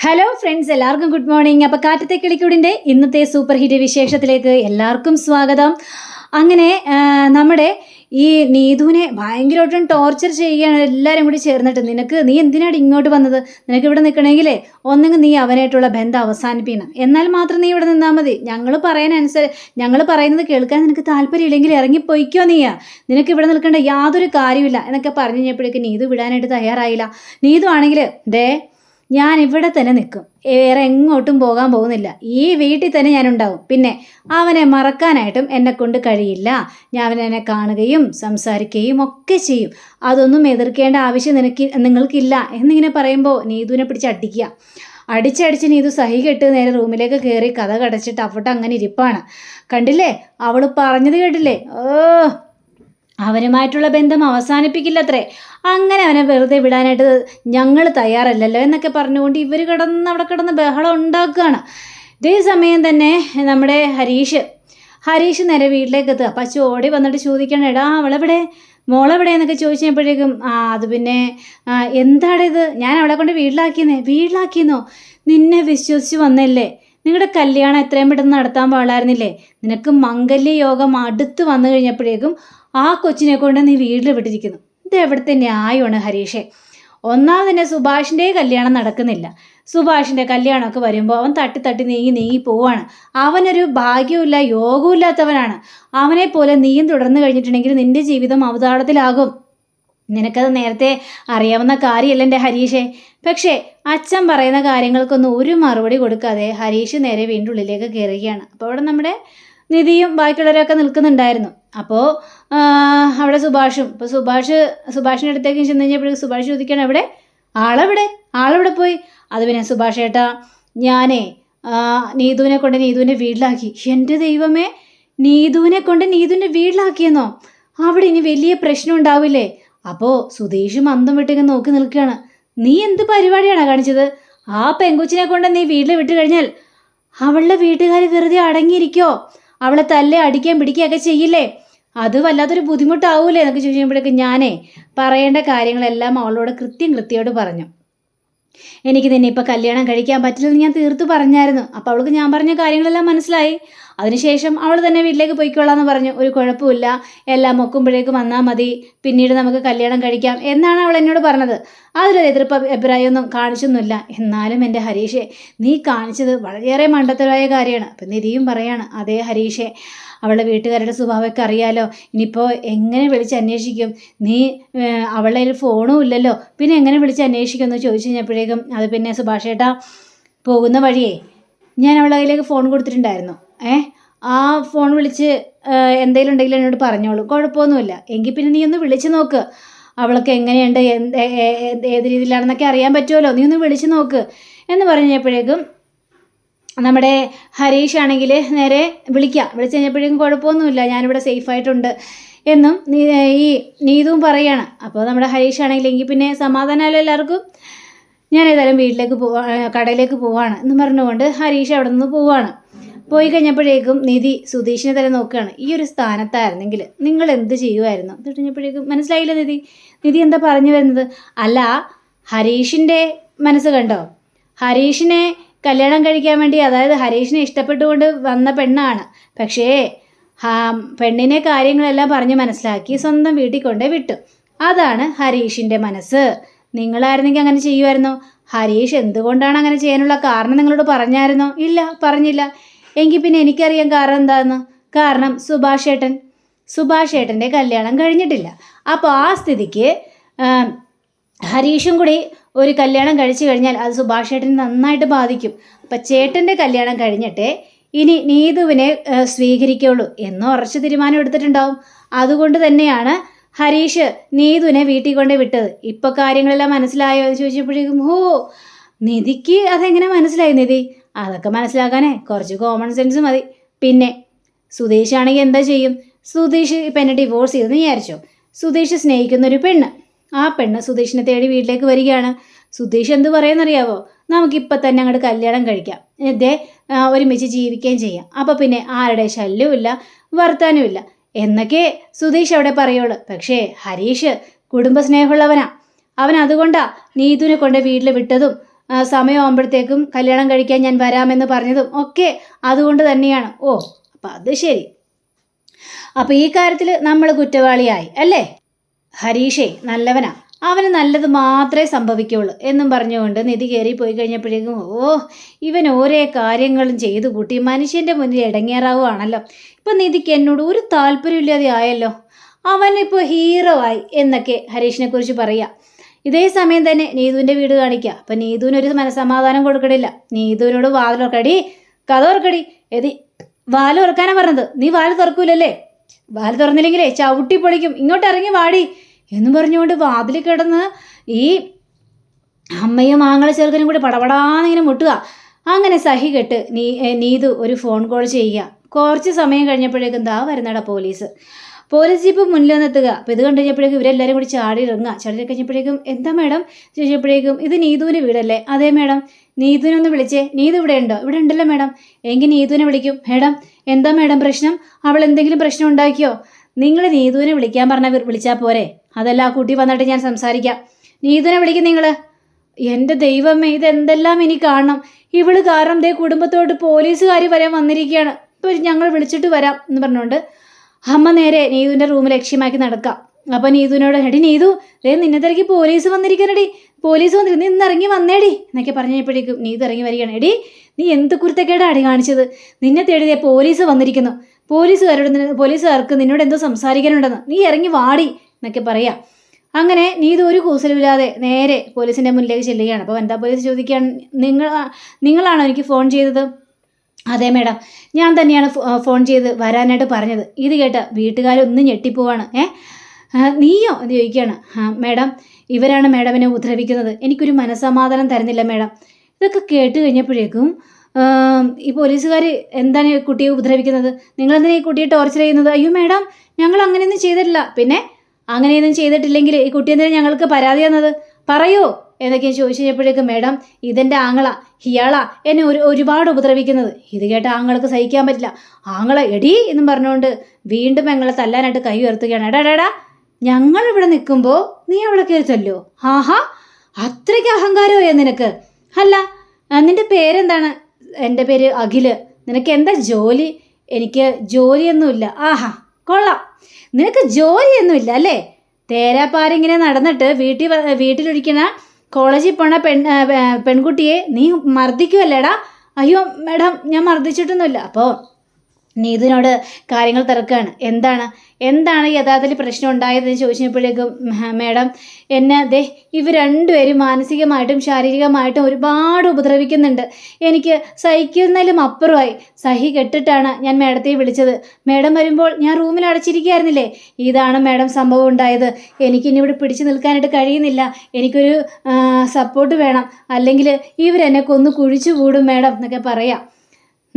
Hello friends, എല്ലാവർക്കും good morning. അപ്പോൾ കാറ്റത്തെ കിളിക്കൂടിൻ്റെ ഇന്നത്തെ സൂപ്പർ ഹിറ്റ് വിശേഷത്തിലേക്ക് എല്ലാവർക്കും സ്വാഗതം. അങ്ങനെ നമ്മുടെ ഈ നീതുവിനെ ഭയങ്കരമായിട്ടും ടോർച്ചർ ചെയ്യുകയാണ് എല്ലാവരും കൂടി ചേർന്നിട്ട്. നീ എന്തിനാണ് ഇങ്ങോട്ട് വന്നത്? നിനക്ക് ഇവിടെ നിൽക്കണമെങ്കിലേ ഒന്നെങ്കിൽ നീ അവനായിട്ടുള്ള ബന്ധം അവസാനിപ്പിക്കണം, എന്നാൽ മാത്രം നീ ഇവിടെ നിന്നാൽ മതി. ഞങ്ങൾ പറയുന്നത് കേൾക്കാൻ നിനക്ക് താല്പര്യമില്ലെങ്കിൽ ഇറങ്ങിപ്പോയിക്കോ. നിനക്ക് ഇവിടെ നിൽക്കേണ്ട യാതൊരു കാര്യമില്ല എന്നൊക്കെ പറഞ്ഞു കഴിഞ്ഞപ്പോഴേക്കും നീതു വിടാനായിട്ട് തയ്യാറായില്ല. നീതു ആണെങ്കിൽ ഞാൻ ഇവിടെ തന്നെ നിൽക്കും, വേറെ എങ്ങോട്ടും പോകാൻ പോകുന്നില്ല, ഈ വീട്ടിൽ തന്നെ ഞാനുണ്ടാവും. പിന്നെ അവനെ മറക്കാനായിട്ടും എന്നെക്കൊണ്ട് കഴിയില്ല. ഞാൻ അവനെ കാണുകയും സംസാരിക്കുകയും ഒക്കെ ചെയ്യും. അതൊന്നും എതിർക്കേണ്ട ആവശ്യം നിങ്ങൾക്കില്ല എന്നിങ്ങനെ പറയുമ്പോൾ നീതുവിനെ പിടിച്ച് അടിച്ചടിച്ച് നീതു സഹി കെട്ട് നേരെ റൂമിലേക്ക് കയറി കഥ കടച്ചിട്ട് അവിടെ അങ്ങനെ ഇരിപ്പാണ്. കണ്ടില്ലേ, അവൾ പറഞ്ഞത് കേട്ടില്ലേ? അവനുമായിട്ടുള്ള ബന്ധം അവസാനിപ്പിക്കില്ലത്രേ. അങ്ങനെ അവനെ വെറുതെ വിടാനായിട്ട് ഞങ്ങൾ തയ്യാറല്ലല്ലോ എന്നൊക്കെ പറഞ്ഞുകൊണ്ട് ഇവർ അവിടെ കിടന്ന് ബഹളം ഉണ്ടാക്കുകയാണ്. ഇതേ സമയം തന്നെ നമ്മുടെ ഹരീഷ് നേരെ വീട്ടിലേക്ക് എത്തുക. പച്ച ഓടി വന്നിട്ട് ചോദിക്കണം, എടാ മോളെവിടെ എന്നൊക്കെ ചോദിച്ചപ്പോഴേക്കും അത് പിന്നെ എന്താണിത്, ഞാൻ അവളെ കൊണ്ട് വീട്ടിലാക്കിയെന്നോ? നിന്നെ വിശ്വസിച്ച് വന്നല്ലേ, നിങ്ങളുടെ കല്യാണം എത്രയും പെട്ടെന്ന് നടത്താൻ പാടില്ലായിരുന്നില്ലേ? നിനക്ക് മംഗല്യ യോഗം അടുത്ത് വന്നു കഴിഞ്ഞപ്പോഴേക്കും ആ കൊച്ചിനെ കൊണ്ട് നീ വീട്ടിൽ വിട്ടിരിക്കുന്നു. ഇത് എവിടുത്തെ ന്യായമാണ് ഹരീഷേ? ഒന്നാമത് തന്നെ സുഭാഷിൻ്റെ കല്യാണം നടക്കുന്നില്ല. സുഭാഷിൻ്റെ കല്യാണമൊക്കെ വരുമ്പോൾ അവൻ തട്ടി നീങ്ങി പോവാണ്. അവനൊരു ഭാഗ്യമില്ല, യോഗവും ഇല്ലാത്തവനാണ്. അവനെ പോലെ നീയും തുടർന്ന് കഴിഞ്ഞിട്ടുണ്ടെങ്കിൽ നിന്റെ ജീവിതം അവതാളത്തിലാകും. നിനക്കത് നേരത്തെ അറിയാവുന്ന കാര്യമല്ല എൻ്റെ ഹരീഷേ. പക്ഷേ അച്ഛൻ പറയുന്ന കാര്യങ്ങൾക്കൊന്നും ഒരു മറുപടി കൊടുക്കാതെ ഹരീഷ് നേരെ വീണ്ടും ഉള്ളിലേക്ക് കയറുകയാണ്. അപ്പോൾ അവിടെ നമ്മുടെ നിധിയും ബാക്കിയുള്ളവരൊക്കെ നിൽക്കുന്നുണ്ടായിരുന്നു. അപ്പോൾ അവിടെ ഇപ്പോൾ സുഭാഷിൻ്റെ അടുത്തേക്ക് ചെന്ന് കഴിഞ്ഞപ്പോഴേക്കും സുഭാഷ് ചോദിക്കണം, ആളെവിടെ പോയി? അത് പിന്നെ സുഭാഷ് ഏട്ടാ, ഞാനേ നീതുവിനെ കൊണ്ട് നീതുവിൻ്റെ വീട്ടിലാക്കി. എൻ്റെ ദൈവമേ, നീതുവിനെ കൊണ്ട് നീതുവിൻ്റെ വീട്ടിലാക്കിയെന്നോ? അവിടെ ഇനി വലിയ പ്രശ്നം ഉണ്ടാവില്ലേ? അപ്പോൾ സുധീഷും അന്തം വിട്ടിങ്ങനെ നോക്കി നിൽക്കുകയാണ്. നീ എന്ത് പരിപാടിയാണ് കാണിച്ചത്? ആ പെങ്കുച്ചിനെ കൊണ്ട് നീ വീട്ടിൽ വിട്ട് കഴിഞ്ഞാൽ അവളുടെ വീട്ടുകാർ വെറുതെ അടങ്ങിയിരിക്കോ? അവളെ തല്ലെ അടിക്കാൻ പിടിക്കുകയൊക്കെ ചെയ്യില്ലേ? അത് വല്ലാത്തൊരു ബുദ്ധിമുട്ടാവൂലേ എന്നൊക്കെ ചോദിക്കുമ്പോഴേക്കും ഞാനേ പറയേണ്ട കാര്യങ്ങളെല്ലാം അവളോട് കൃത്യമായിട്ട് പറഞ്ഞു. എനിക്ക് നിന്നെ ഇപ്പം കല്യാണം കഴിക്കാൻ പറ്റില്ലെന്ന് ഞാൻ തീർത്ത് പറഞ്ഞായിരുന്നു. അപ്പോൾ അവൾക്ക് ഞാൻ പറഞ്ഞ കാര്യങ്ങളെല്ലാം മനസ്സിലായി. അതിനുശേഷം അവൾ തന്നെ വീട്ടിലേക്ക് പോയിക്കോളാമെന്ന് പറഞ്ഞു. ഒരു കുഴപ്പമില്ല, എല്ലാം ഒക്കുമ്പോഴേക്കും വന്നാൽ മതി, പിന്നീട് നമുക്ക് കല്യാണം കഴിക്കാം എന്നാണ് അവൾ എന്നോട് പറഞ്ഞത്. അതിലൊരു എതിർപ്പ് അഭിപ്രായമൊന്നും കാണിച്ചൊന്നുമില്ല. എന്നാലും എൻ്റെ ഹരീഷേ, നീ കാണിച്ചത് വളരെയേറെ മണ്ടത്തരമായ കാര്യമാണ്. അപ്പം നിധിയും പറയാണ്, അതേ ഹരീഷേ, അവളുടെ വീട്ടുകാരുടെ സ്വഭാവമൊക്കെ അറിയാലോ. ഇനിയിപ്പോൾ എങ്ങനെ വിളിച്ച് അന്വേഷിക്കും? അവളുടെ ഒരു ഫോണും ഇല്ലല്ലോ, പിന്നെ എങ്ങനെ വിളിച്ച് അന്വേഷിക്കുമെന്ന് ചോദിച്ചു കഴിഞ്ഞപ്പോഴേക്കും അത് പിന്നെ സുഭാഷേട്ടാ, പോകുന്ന വഴിയേ ഞാൻ അവളുടെ കയ്യിലേക്ക് ഫോൺ കൊടുത്തിട്ടുണ്ടായിരുന്നു. ആ ഫോൺ വിളിച്ച് എന്തെങ്കിലും ഉണ്ടെങ്കിൽ എന്നോട് പറഞ്ഞോളൂ, കുഴപ്പമൊന്നുമില്ല. എങ്കിൽ പിന്നെ നീ ഒന്ന് വിളിച്ച് നോക്ക്, അവൾക്ക് എങ്ങനെയുണ്ട്, ഏത് രീതിയിലാണെന്നൊക്കെ അറിയാൻ പറ്റുമല്ലോ, നീ ഒന്ന് വിളിച്ച് നോക്ക് എന്ന് പറഞ്ഞപ്പോഴേക്കും നമ്മുടെ ഹരീഷ് ആണെങ്കിൽ നേരെ വിളിച്ച് കഴിഞ്ഞപ്പോഴേക്കും കുഴപ്പമൊന്നുമില്ല, ഞാനിവിടെ സേഫായിട്ടുണ്ട് എന്നും ഈ നീതുവും പറയുകയാണ്. അപ്പോൾ നമ്മുടെ ഹരീഷ് ആണെങ്കിൽ എങ്കിൽ പിന്നെ സമാധാനമല്ലോ എല്ലാവർക്കും, ഞാൻ ഏതായാലും കടയിലേക്ക് പോവാണ് എന്ന് പറഞ്ഞുകൊണ്ട് ഹരീഷ് അവിടെ നിന്ന് പോവാണ്. പോയി കഴിഞ്ഞപ്പോഴേക്കും നിധി സുധീഷിനെ തന്നെ നോക്കുകയാണ്. ഈ ഒരു സ്ഥാനത്തായിരുന്നെങ്കിൽ നിങ്ങൾ എന്ത് ചെയ്യുമായിരുന്നു? എന്നിട്ട് കഴിഞ്ഞപ്പോഴേക്കും മനസ്സിലായില്ല നിധി എന്താ പറഞ്ഞു വരുന്നത്? അല്ല, ഹരീഷിൻ്റെ മനസ്സ് കണ്ടോ? ഹരീഷിനെ കല്യാണം കഴിക്കാൻ വേണ്ടി, അതായത് ഹരീഷിനെ ഇഷ്ടപ്പെട്ടുകൊണ്ട് വന്ന പെണ്ണാണ്. പക്ഷേ പെണ്ണിനെ കാര്യങ്ങളെല്ലാം പറഞ്ഞ് മനസ്സിലാക്കി സ്വന്തം വീട്ടിൽ കൊണ്ടേ വിട്ടു. അതാണ് ഹരീഷിൻ്റെ മനസ്സ്. നിങ്ങളായിരുന്നെങ്കിൽ അങ്ങനെ ചെയ്യുമായിരുന്നോ? ഹരീഷ് എന്തുകൊണ്ടാണ് അങ്ങനെ ചെയ്യാനുള്ള കാരണം നിങ്ങളോട് പറഞ്ഞായിരുന്നോ? ഇല്ല, പറഞ്ഞില്ല. എങ്കിൽ പിന്നെ എനിക്കറിയാം കാരണം എന്താണെന്ന്. കാരണം സുഭാഷ് ഏട്ടൻ്റെ കല്യാണം കഴിഞ്ഞിട്ടില്ല. അപ്പോൾ ആ സ്ഥിതിക്ക് ഹരീഷും കൂടി ഒരു കല്യാണം കഴിച്ചു കഴിഞ്ഞാൽ അത് സുഭാഷ് ഏട്ടനെ നന്നായിട്ട് ബാധിക്കും. അപ്പം ചേട്ടൻ്റെ കല്യാണം കഴിഞ്ഞിട്ടേ ഇനി നീതുവിനെ സ്വീകരിക്കുള്ളൂ എന്ന് ഉറച്ച തീരുമാനം എടുത്തിട്ടുണ്ടാവും. അതുകൊണ്ട് തന്നെയാണ് ഹരീഷ് നീതുവിനെ വീട്ടിൽ കൊണ്ടേ വിട്ടത്. ഇപ്പോൾ കാര്യങ്ങളെല്ലാം മനസ്സിലായോ എന്ന് ചോദിച്ചപ്പോഴേക്കും നിധിക്ക് അതെങ്ങനെ മനസ്സിലായി? നിധി, അതൊക്കെ മനസ്സിലാക്കാനേ കുറച്ച് കോമൺ സെൻസ് മതി. പിന്നെ സുധീഷ് ആണെങ്കിൽ എന്താ ചെയ്യും? സുധീഷ് ഇപ്പം എന്നെ ഡിവോഴ്സ് ചെയ്തെന്ന് വിചാരിച്ചോ? സുധീഷ് സ്നേഹിക്കുന്നൊരു പെണ്ണ്, ആ പെണ്ണ് സുധീഷിനെ തേടി വീട്ടിലേക്ക് വരികയാണ്. സുധീഷ് എന്ത് പറയുമെന്നറിയാവോ? നമുക്കിപ്പം തന്നെ അങ്ങോട്ട് കല്യാണം കഴിക്കാം, ഒരുമിച്ച് ജീവിക്കുകയും ചെയ്യാം, അപ്പോൾ പിന്നെ ആരുടെ ശല്യവുമില്ല, വർത്താനവുമില്ല എന്നൊക്കെ സുധീഷ് അവിടെ പറയുള്ളൂ. പക്ഷേ ഹരീഷ് കുടുംബസ്നേഹമുള്ളവനാ. അവൻ അതുകൊണ്ടാ നീതുവിനെ കൊണ്ട് വീട്ടിൽ വിട്ടതും സമയമാകുമ്പോഴത്തേക്കും കല്യാണം കഴിക്കാൻ ഞാൻ വരാമെന്ന് പറഞ്ഞതും ഒക്കെ അതുകൊണ്ട് തന്നെയാണ്. ഓ, അപ്പം അത് ശരി. അപ്പം ഈ കാര്യത്തിൽ നമ്മൾ കുറ്റവാളിയായി അല്ലേ? ഹരീഷേ നല്ലവനാ, അവന് നല്ലത് മാത്രമേ സംഭവിക്കുള്ളൂ എന്നും പറഞ്ഞുകൊണ്ട് നിധി കയറി പോയി കഴിഞ്ഞപ്പോഴേക്കും ഇവൻ ഓരോ കാര്യങ്ങളും ചെയ്തു കൂട്ടി മനുഷ്യൻ്റെ മുന്നിൽ ഇടങ്ങേറാവുകയാണല്ലോ. ഇപ്പം നിധിക്ക് എന്നോട് ഒരു താല്പര്യമില്ലാതെ ആയല്ലോ, അവനിപ്പോൾ ഹീറോ ആയി എന്നൊക്കെ ഹരീഷിനെ കുറിച്ച് പറയാം. ഇതേ സമയം തന്നെ നീതുവിൻ്റെ വീട് കാണിക്കുക. അപ്പം നീതുവിനൊരു മനസ്സമാധാനം കൊടുക്കണില്ല. നീതുവിനോട് വാതിൽ തുറക്കടി, കഥ തുറക്കടി. വാല് തുറക്കാനാണ് പറഞ്ഞത്, നീ വാല് തുറക്കൂലല്ലേ? വാല് തുറന്നില്ലെങ്കിലേ ചവിട്ടി പൊളിക്കും, ഇങ്ങോട്ട് ഇറങ്ങി വാടി എന്നും പറഞ്ഞുകൊണ്ട് വാതിൽ കിടന്ന് ഈ അമ്മയും ആങ്ങളെ ചെറുക്കനും കൂടി പടപടാന്നിങ്ങനെ മുട്ടുക. അങ്ങനെ സഹി കെട്ട് നീതു ഒരു ഫോൺ കോൾ ചെയ്യുക. കുറച്ച് സമയം കഴിഞ്ഞപ്പോഴേക്കും ദാ വരുന്നടാ പോലീസ് ജീപ്പ് മുന്നിൽ വന്നെത്തുക. അപ്പോൾ ഇത് കണ്ടു കഴിഞ്ഞപ്പോഴേക്കും ഇവരെല്ലാവരും കൂടി ചാടി കഴിഞ്ഞപ്പോഴേക്കും എന്താ മാഡം ചോദിച്ചപ്പോഴേക്കും ഇത് നീതുവിൻ്റെ വീടല്ലേ? അതെ മാഡം. നീതുവിനൊന്ന് വിളിച്ചേ. നീതു ഇവിടെ ഉണ്ടോ? ഇവിടെ ഉണ്ടല്ലോ മാഡം. എങ്കിൽ നീതുവിനെ വിളിക്കും. മാഡം എന്താ മാഡം പ്രശ്നം? അവൾ എന്തെങ്കിലും പ്രശ്നം ഉണ്ടാക്കിയോ? നിങ്ങൾ നീതുവിനെ വിളിക്കാൻ പറഞ്ഞാൽ വിളിച്ചാൽ പോരെ? അതല്ല, ആ കുട്ടി വന്നിട്ട് ഞാൻ സംസാരിക്കാം. നീതുവിനെ വിളിക്കും നിങ്ങൾ. എൻ്റെ ദൈവമേ, ഇതെന്തെല്ലാം ഇനി കാണണം. ഇവള് കാരണം ദേ കുടുംബത്തോട്ട് പോലീസുകാർ വരാൻ വന്നിരിക്കുകയാണ്. ഇപ്പോൾ ഞങ്ങൾ വിളിച്ചിട്ട് വരാം എന്ന് പറഞ്ഞുകൊണ്ട് അമ്മ നേരെ നീതുവിൻ്റെ റൂം ലക്ഷ്യമാക്കി നടക്കാം. അപ്പോൾ നീതുവിനോട് എടി നീതു, നിന്നെ തിരക്കി പോലീസ് വന്നിരിക്കണടി, പോലീസ് വന്നിരിക്കുന്നു, നീ ഇന്നിറങ്ങി വന്നേടി എന്നൊക്കെ പറഞ്ഞപ്പോഴേക്കും നീതു ഇറങ്ങി വരികയാണ്. എടി നീ എന്ത് കുരുത്തക്കേടാടി കാണിച്ചത്? നിന്നെ തേടിയേ പോലീസ് വന്നിരിക്കുന്നു, പോലീസുകാർക്ക് നിന്നോട് എന്തോ സംസാരിക്കാനുണ്ടെന്ന്, നീ ഇറങ്ങി വാടി എന്നൊക്കെ പറയാം. അങ്ങനെ നീതു ഒരു കൂസലുമില്ലാതെ നേരെ പോലീസിൻ്റെ മുന്നിലേക്ക് ചെല്ലുകയാണ്. അപ്പോൾ വനിതാ പോലീസ് ചോദിക്കുകയാണ്, നിങ്ങളാണോ എനിക്ക് ഫോൺ ചെയ്തത്? അതെ മേഡം, ഞാൻ തന്നെയാണ് ഫോൺ ചെയ്ത് വരാനായിട്ട് പറഞ്ഞത്. ഇത് കേട്ട വീട്ടുകാരൊന്നും ഞെട്ടിപ്പോവാണ്. നീയോ എന്ന് ചോദിക്കുകയാണ്. മേഡം, ഇവരാണ് മേഡമിനെ ഉപദ്രവിക്കുന്നത്, എനിക്കൊരു മനസ്സമാധാനം തരുന്നില്ല മേഡം. ഇതൊക്കെ കേട്ട് കഴിഞ്ഞപ്പോഴേക്കും ഈ പോലീസുകാർ എന്താണ് കുട്ടിയെ ഉപദ്രവിക്കുന്നത്? നിങ്ങളെന്തിനാ ഈ കുട്ടിയെ ടോർച്ചർ ചെയ്യുന്നത്? അയ്യോ മേഡം, ഞങ്ങൾ അങ്ങനെയൊന്നും ചെയ്തിട്ടില്ല. പിന്നെ അങ്ങനെയൊന്നും ചെയ്തിട്ടില്ലെങ്കിൽ ഈ കുട്ടി എന്തിനാണ് ഞങ്ങൾക്ക് പരാതി തന്നത്? പറയൂ എന്നൊക്കെ ചോദിച്ചു കഴിഞ്ഞപ്പോഴേക്കും മേഡം, ഇതെൻ്റെ ആങ്ങള, ഇയാളാ എന്നെ ഒരുപാട് ഉപദ്രവിക്കുന്നത്. ഇത് കേട്ട ആങ്ങൾക്ക് സഹിക്കാൻ പറ്റില്ല. ആങ്ങളെ എടി എന്നും പറഞ്ഞുകൊണ്ട് വീണ്ടും ഞങ്ങളെ തല്ലാനായിട്ട് കൈ ഉയർത്തുകയാണ്. എടാ, ഞങ്ങളിവിടെ നിൽക്കുമ്പോൾ നീ അവിടെ കയറി തല്ലോ? ആഹാ, അത്രയ്ക്ക് അഹങ്കാരമോ നിനക്ക്? അല്ല, നിൻ്റെ പേരെന്താണ്? എൻ്റെ പേര് അഖില്. നിനക്ക് എന്താ ജോലി? എനിക്ക് ജോലിയൊന്നുമില്ല. ആഹാ, കൊള്ളാം, നിനക്ക് ജോലിയൊന്നുമില്ല അല്ലേ? തേരാപ്പാരിങ്ങനെ നടന്നിട്ട് വീട്ടിലൊരിക്കണ കോളേജിൽ പോണ പെൺകുട്ടിയെ നീ മർദ്ദിക്കുമല്ലേടാ? അയ്യോ മേഡം, ഞാൻ മർദ്ദിച്ചിട്ടൊന്നുമില്ല. അപ്പോൾ നീതുവിനോട് കാര്യങ്ങൾ തിരക്കുകയാണ്. എന്താണ് യഥാർത്ഥത്തിൽ പ്രശ്നം ഉണ്ടായതെന്ന് ചോദിച്ചപ്പോഴേക്കും മേഡം, എന്നെ ഇവർ രണ്ടുപേരും മാനസികമായിട്ടും ശാരീരികമായിട്ടും ഒരുപാട് ഉപദ്രവിക്കുന്നുണ്ട്. എനിക്ക് സഹിക്കുന്നതിലും അപ്പുറമായി. സഹി കെട്ടിട്ടാണ് ഞാൻ മേഡത്തെ വിളിച്ചത്. മേഡം വരുമ്പോൾ ഞാൻ റൂമിൽ അടച്ചിരിക്കുകയായിരുന്നില്ലേ? ഇതാണ് മേഡം സംഭവം ഉണ്ടായത്. എനിക്കിനി ഇവിടെ പിടിച്ചു നിൽക്കാനായിട്ട് കഴിയുന്നില്ല. എനിക്കൊരു സപ്പോർട്ട് വേണം, അല്ലെങ്കിൽ ഇവരെന്നെ കൊന്നു കുഴിച്ചു കൂടും മേഡം എന്നൊക്കെ പറയാം.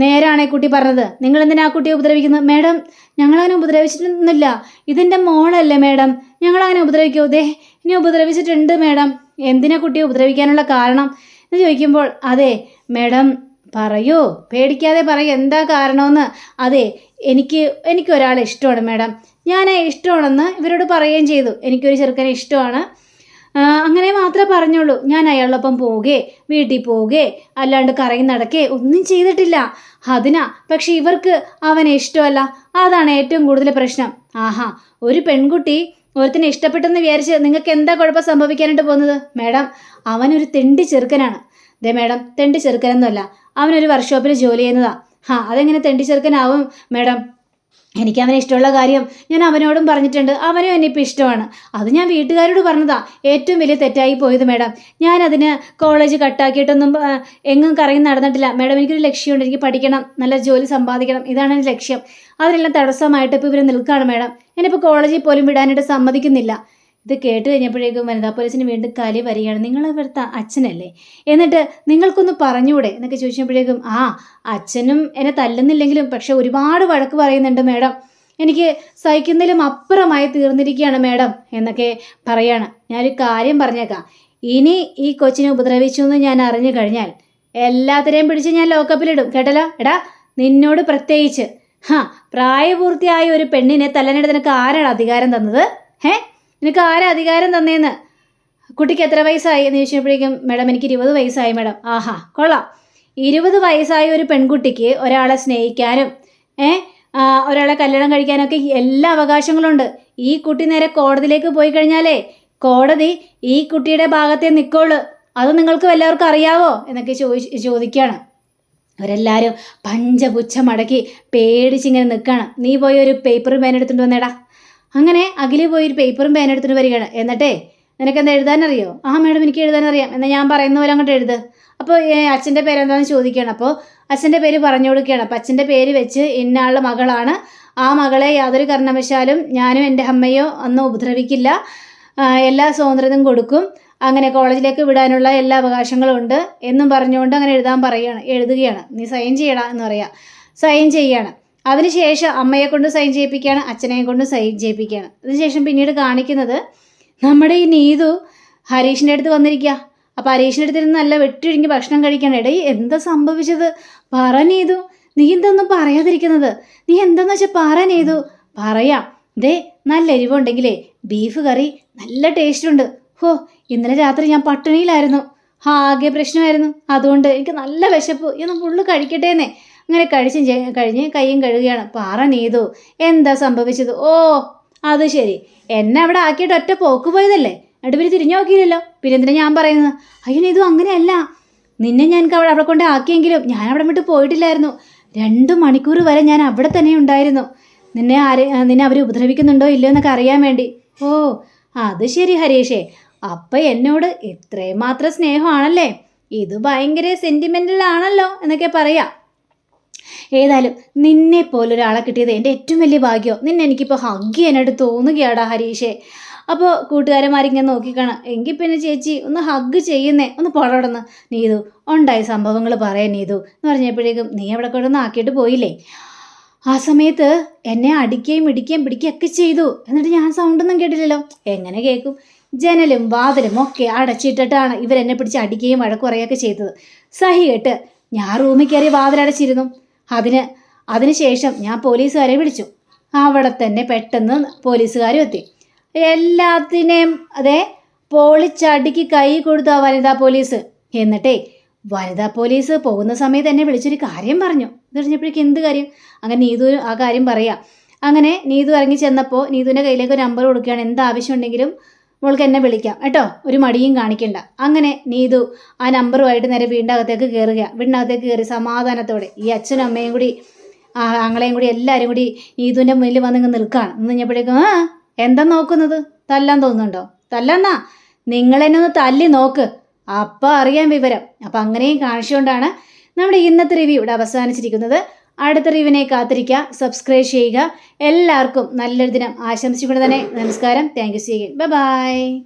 നേരാണേ കുട്ടി പറഞ്ഞത്. നിങ്ങൾ എന്തിനാ ആ കുട്ടിയെ ഉപദ്രവിക്കുന്നത്? മേഡം, ഞങ്ങളങ്ങനെ ഉപദ്രവിച്ചിട്ടൊന്നുമില്ല. ഇതെൻ്റെ മോളല്ലേ മേഡം, ഞങ്ങളങ്ങനെ ഉപദ്രവിക്കുമോ? ഇനി ഉപദ്രവിച്ചിട്ടുണ്ട് മേഡം. എന്തിനാ കുട്ടിയെ ഉപദ്രവിക്കാനുള്ള കാരണം എന്ന് ചോദിക്കുമ്പോൾ അതെ മേഡം, പറയൂ, പേടിക്കാതെ പറയൂ, എന്താ കാരണമെന്ന്. അതെ, എനിക്കൊരാളെ ഇഷ്ടമാണ് മേഡം. ഞാൻ ഇഷ്ടമാണെന്ന് ഇവരോട് പറയുകയും ചെയ്തു. എനിക്കൊരു ചെറുക്കനെ ഇഷ്ടമാണ്, അങ്ങനെ മാത്രമേ പറഞ്ഞുള്ളൂ. ഞാൻ അയാളോടൊപ്പം പോകേ, വീട്ടിൽ പോകേ, അല്ലാണ്ട് കറങ്ങി നടക്കേ ഒന്നും ചെയ്തിട്ടില്ല. പക്ഷെ ഇവർക്ക് അവനെ ഇഷ്ടമല്ല. അതാണ് ഏറ്റവും കൂടുതൽ പ്രശ്നം. ആഹാ, ഒരു പെൺകുട്ടി ഒരുത്തിനെ ഇഷ്ടപ്പെട്ടെന്ന് വിചാരിച്ച് നിങ്ങൾക്ക് എന്താ കുഴപ്പം സംഭവിക്കാനായിട്ട് പോകുന്നത്? മേഡം, അവനൊരു തെണ്ടി ചെറുക്കനാണ്. മേഡം, തെണ്ടി ചെറുക്കനൊന്നുമല്ല, അവനൊരു വർക്ക്ഷോപ്പിൽ ജോലി ചെയ്യുന്നതാ. അതെങ്ങനെ തെണ്ടി ചെറുക്കനാവും മേഡം? എനിക്ക് അവനെ ഇഷ്ടമുള്ള കാര്യം ഞാൻ അവനോടും പറഞ്ഞിട്ടുണ്ട്. അവനും എന്നെ ഇപ്പോൾ ഇഷ്ടമാണ്. അത് ഞാൻ വീട്ടുകാരോട് പറഞ്ഞതാ. ഏറ്റവും വലിയ തെറ്റായി പോയത് മേഡം. ഞാനതിന് കോളേജ് കട്ടാക്കിയിട്ടൊന്നും എങ്ങും കറങ്ങി നടന്നിട്ടില്ല മേഡം. എനിക്കൊരു ലക്ഷ്യമുണ്ട്, എനിക്ക് പഠിക്കണം, നല്ല ജോലി സമ്പാദിക്കണം, ഇതാണ് എൻ്റെ ലക്ഷ്യം. അതിനെല്ലാം തടസ്സമായിട്ട് ഇപ്പോൾ ഇവർ നിൽക്കുകയാണ് മേഡം. ഞാനിപ്പോൾ കോളേജിൽ പോലും വിടാനായിട്ട് സമ്മതിക്കുന്നില്ല. ഇത് കേട്ട് കഴിഞ്ഞപ്പോഴേക്കും വനിതാ പോലീസിന് വീണ്ടും കലി വരികയാണ്. നിങ്ങൾ ഇവിടുത്തെ അച്ഛനല്ലേ, എന്നിട്ട് നിങ്ങൾക്കൊന്ന് പറഞ്ഞൂടെ എന്നൊക്കെ ചോദിച്ചപ്പോഴേക്കും അച്ഛനും എന്നെ തല്ലുന്നില്ലെങ്കിലും പക്ഷെ ഒരുപാട് വഴക്ക് പറയുന്നുണ്ട് മേഡം. എനിക്ക് സഹിക്കുന്നതിലും അപ്പുറമായി തീർന്നിരിക്കുകയാണ് മേഡം എന്നൊക്കെ പറയാണ്. ഞാനൊരു കാര്യം പറഞ്ഞേക്കാം, ഇനി ഈ കൊച്ചിനെ ഉപദ്രവിച്ചു എന്ന് ഞാൻ അറിഞ്ഞു കഴിഞ്ഞാൽ എല്ലാത്തിനെയും പിടിച്ച് ഞാൻ ലോക്കപ്പിലിടും, കേട്ടല്ലോ? എടാ, നിന്നോട് പ്രത്യേകിച്ച്. പ്രായപൂർത്തിയായ ഒരു പെണ്ണിനെ തല്ലാനായിട്ട് നിനക്ക് ആരാണ് അധികാരം തന്നത്? നിനക്ക് ആരാ അധികാരം തന്നേന്ന്? കുട്ടിക്ക് എത്ര വയസ്സായി എന്ന് ചോദിച്ചപ്പോഴേക്കും മാഡം എനിക്ക് 20 വയസ്സായി മാഡം. ആഹാ കൊള്ളാം. 20 വയസ്സായ ഒരു പെൺകുട്ടിക്ക് ഒരാളെ സ്നേഹിക്കാനും ഒരാളെ കല്യാണം കഴിക്കാനൊക്കെ എല്ലാ അവകാശങ്ങളുണ്ട്. ഈ കുട്ടി നേരെ കോടതിയിലേക്ക് പോയി കഴിഞ്ഞാലേ കോടതി ഈ കുട്ടിയുടെ ഭാഗത്തേ നിൽക്കുള്ളൂ. അത് നിങ്ങൾക്ക് എല്ലാവർക്കും അറിയാവോ എന്നൊക്കെ ചോദിക്കുകയാണ്. അവരെല്ലാവരും പഞ്ചപുച്ഛമടക്കി പേടിച്ചിങ്ങനെ നിൽക്കുകയാണ്. നീ പോയി ഒരു പേപ്പറും പേന എടുത്തുകൊണ്ട് വന്നേടാ. അങ്ങനെ അഖില് പോയി ഒരു പേപ്പറും പേന എടുത്തുകൊണ്ട് വരികയാണ്. എന്നിട്ടേ നിനക്കെന്താ എഴുതാനറിയോ? ആ മാഡം എനിക്ക് എഴുതാനറിയാം. എന്നാൽ ഞാൻ പറയുന്ന പോലെ അങ്ങോട്ട് എഴുത്. അപ്പോൾ അച്ഛൻ്റെ പേരെന്താണെന്ന് ചോദിക്കുകയാണ്. അപ്പോൾ അച്ഛൻ്റെ പേര് പറഞ്ഞു കൊടുക്കുകയാണ്. അപ്പം അച്ഛൻ്റെ പേര് വെച്ച് ഇന്നയാളുടെ മകളാണ്. ആ മകളെ യാതൊരു കാരണവശാലും ഞാനും എൻ്റെ അമ്മയോ ഒന്നും ഉപദ്രവിക്കില്ല. എല്ലാ സ്വാതന്ത്ര്യവും കൊടുക്കും. അങ്ങനെ കോളേജിലേക്ക് വിടാനുള്ള എല്ലാ അവകാശങ്ങളും ഉണ്ട് എന്നും പറഞ്ഞുകൊണ്ട് അങ്ങനെ എഴുതുകയാണ്. നീ സൈൻ ചെയ്യടാ എന്ന് പറയാം. സൈൻ ചെയ്യാണ്. അതിനുശേഷം അമ്മയെ കൊണ്ട് സൈൻ ചെയ്യിപ്പിക്കുകയാണ്, അച്ഛനെയും കൊണ്ട് സൈൻ ചെയ്യിപ്പിക്കുകയാണ്. അതിനുശേഷം പിന്നീട് കാണിക്കുന്നത് നമ്മുടെ ഈ നീതു ഹരീഷിൻ്റെ അടുത്ത് വന്നിരിക്കുക. അപ്പോൾ ഹരീഷിൻ്റെ അടുത്തിരുന്ന് നല്ല വെട്ടിയൊഴുങ്ങി ഭക്ഷണം കഴിക്കണം. എടേ എന്താ സംഭവിച്ചത്? പറ നീതു, നീ എന്തൊന്നും പറയാതിരിക്കുന്നത്? നീ എന്താന്ന് വെച്ചാൽ പറ നീതു. പറയാം. ദേ നല്ല എരിവുണ്ടെങ്കിലേ ബീഫ് കറി നല്ല ടേസ്റ്റ് ഉണ്ട്. ഹോ, ഇന്നലെ രാത്രി ഞാൻ പട്ടിണിയിലായിരുന്നു. ആകെ പ്രശ്നമായിരുന്നു. അതുകൊണ്ട് എനിക്ക് നല്ല വിശപ്പ്. ഇന്ന് ഫുള്ള് കഴിക്കട്ടേന്നേ. അങ്ങനെ കഴിഞ്ഞ് കയ്യും കഴുകുകയാണ്. പറ നീതു, എന്താ സംഭവിച്ചത്? ഓ അത് ശരി, എന്നെ അവിടെ ആക്കിയിട്ട് ഒറ്റ പോക്ക് പോയതല്ലേ? എന്നിട്ട് പിന്നെ തിരിഞ്ഞു നോക്കിയില്ലല്ലോ. പിന്നെ എന്തിനാ ഞാൻ പറയുന്നത്? അയ്യോ നീതു, അങ്ങനെയല്ല. നിന്നെ ഞാൻ അവിടെ കൊണ്ട് ആക്കിയെങ്കിലും ഞാൻ അവിടെ വിട്ട് പോയിട്ടില്ലായിരുന്നു. 2 മണിക്കൂർ വരെ ഞാൻ അവിടെ തന്നെ ഉണ്ടായിരുന്നു. നിന്നെ അവർ ഉപദ്രവിക്കുന്നുണ്ടോ ഇല്ലയോ എന്നൊക്കെ അറിയാൻ വേണ്ടി. ഓ അത് ശരി ഹരീഷേ, അപ്പം എന്നോട് ഇത്രയും മാത്രം സ്നേഹമാണല്ലേ? ഇത് ഭയങ്കര സെൻറ്റിമെൻ്റൽ ആണല്ലോ എന്നൊക്കെ പറയാം. ഏതായാലും നിന്നെ പോലൊരാളെ കിട്ടിയത് എൻ്റെ ഏറ്റവും വലിയ ഭാഗ്യം. നിന്നെ എനിക്കിപ്പോൾ ഹഗ് ചെയ്യാനായിട്ട് തോന്നുകയാടാ ഹരീഷേ. അപ്പോൾ കൂട്ടുകാരന്മാരിങ്ങനെ നോക്കിക്കാണാം. എങ്കിൽ പിന്നെ ചേച്ചി ഒന്ന് ഹഗ് ചെയ്യുന്നേ, ഒന്ന് പുറവിടുന്ന്. നീതു ഉണ്ടായ സംഭവങ്ങൾ പറയാൻ നീതു എന്ന് പറഞ്ഞപ്പോഴേക്കും നീ അവിടെ കൊണ്ടൊന്ന് ആക്കിയിട്ട് പോയില്ലേ? ആ സമയത്ത് എന്നെ അടിക്കുകയും ഇടിക്കുകയും പിടിക്കുകയൊക്കെ ചെയ്തു. എന്നിട്ട് ഞാൻ സൗണ്ടൊന്നും കേട്ടില്ലല്ലോ. എങ്ങനെ കേൾക്കും? ജനലും വാതിലും ഒക്കെ അടച്ചിട്ടിട്ടാണ് ഇവരെന്നെ പിടിച്ച് അടിക്കുകയും വഴക്കുറയൊക്കെ ചെയ്തത്. സഹി കേട്ട് ഞാൻ റൂമിൽ കയറി വാതിലടച്ചിരുന്നു. അതിനുശേഷം ഞാൻ പോലീസുകാരെ വിളിച്ചു. അവിടെ തന്നെ പെട്ടെന്ന് പോലീസുകാരും എത്തി. എല്ലാത്തിനെയും പൊളിച്ചടിക്ക് കൈ കൊടുത്തു വനിതാ പോലീസ്. എന്നിട്ടേ വനിതാ പോലീസ് പോകുന്ന സമയത്ത് എന്നെ വിളിച്ചൊരു കാര്യം പറഞ്ഞു. ഇത് കഴിഞ്ഞപ്പോഴേക്കും എന്ത് കാര്യം? അങ്ങനെ നീതു ആ കാര്യം പറയാം. അങ്ങനെ നീതു ഇറങ്ങി ചെന്നപ്പോൾ നീതുവിൻ്റെ കയ്യിലേക്ക് ഒരു നമ്പർ കൊടുക്കുകയാണ്. എന്താവശ്യം ഉണ്ടെങ്കിലും മോൾക്ക് എന്നെ വിളിക്കാം കേട്ടോ, ഒരു മടിയും കാണിക്കണ്ട. അങ്ങനെ നീതു ആ നമ്പറുമായിട്ട് നേരെ വീടിനകത്തേക്ക് വീടിനകത്തേക്ക് കയറി സമാധാനത്തോടെ ഈ അച്ഛനും അമ്മയും കൂടി ആങ്ങളെയും കൂടി എല്ലാവരും കൂടി നീതുവിൻ്റെ മുന്നിൽ വന്നിങ്ങ് നിൽക്കുകയാണ്. നിന്ന് കഴിഞ്ഞപ്പോഴേക്കും എന്താ നോക്കുന്നത്? തല്ലാൻ തോന്നുന്നുണ്ടോ? തല്ലാന്നാ നിങ്ങളെന്നെ ഒന്ന് തല്ലി നോക്ക്, അപ്പം അറിയാൻ വിവരം. അപ്പം അങ്ങനെയും കാണിച്ചുകൊണ്ടാണ് നമ്മുടെ ഇന്നത്തെ റിവ്യൂ ഇവിടെ അവസാനിച്ചിരിക്കുന്നത്. അടുത്ത റിവ്യൂവിനെ കാത്തിരിക്കുക, സബ്സ്ക്രൈബ് ചെയ്യുക. എല്ലാവർക്കും നല്ലൊരു ദിനം ആശംസിച്ചുകൊണ്ട് തന്നെ നമസ്കാരം. Thank you. See again. Bye by.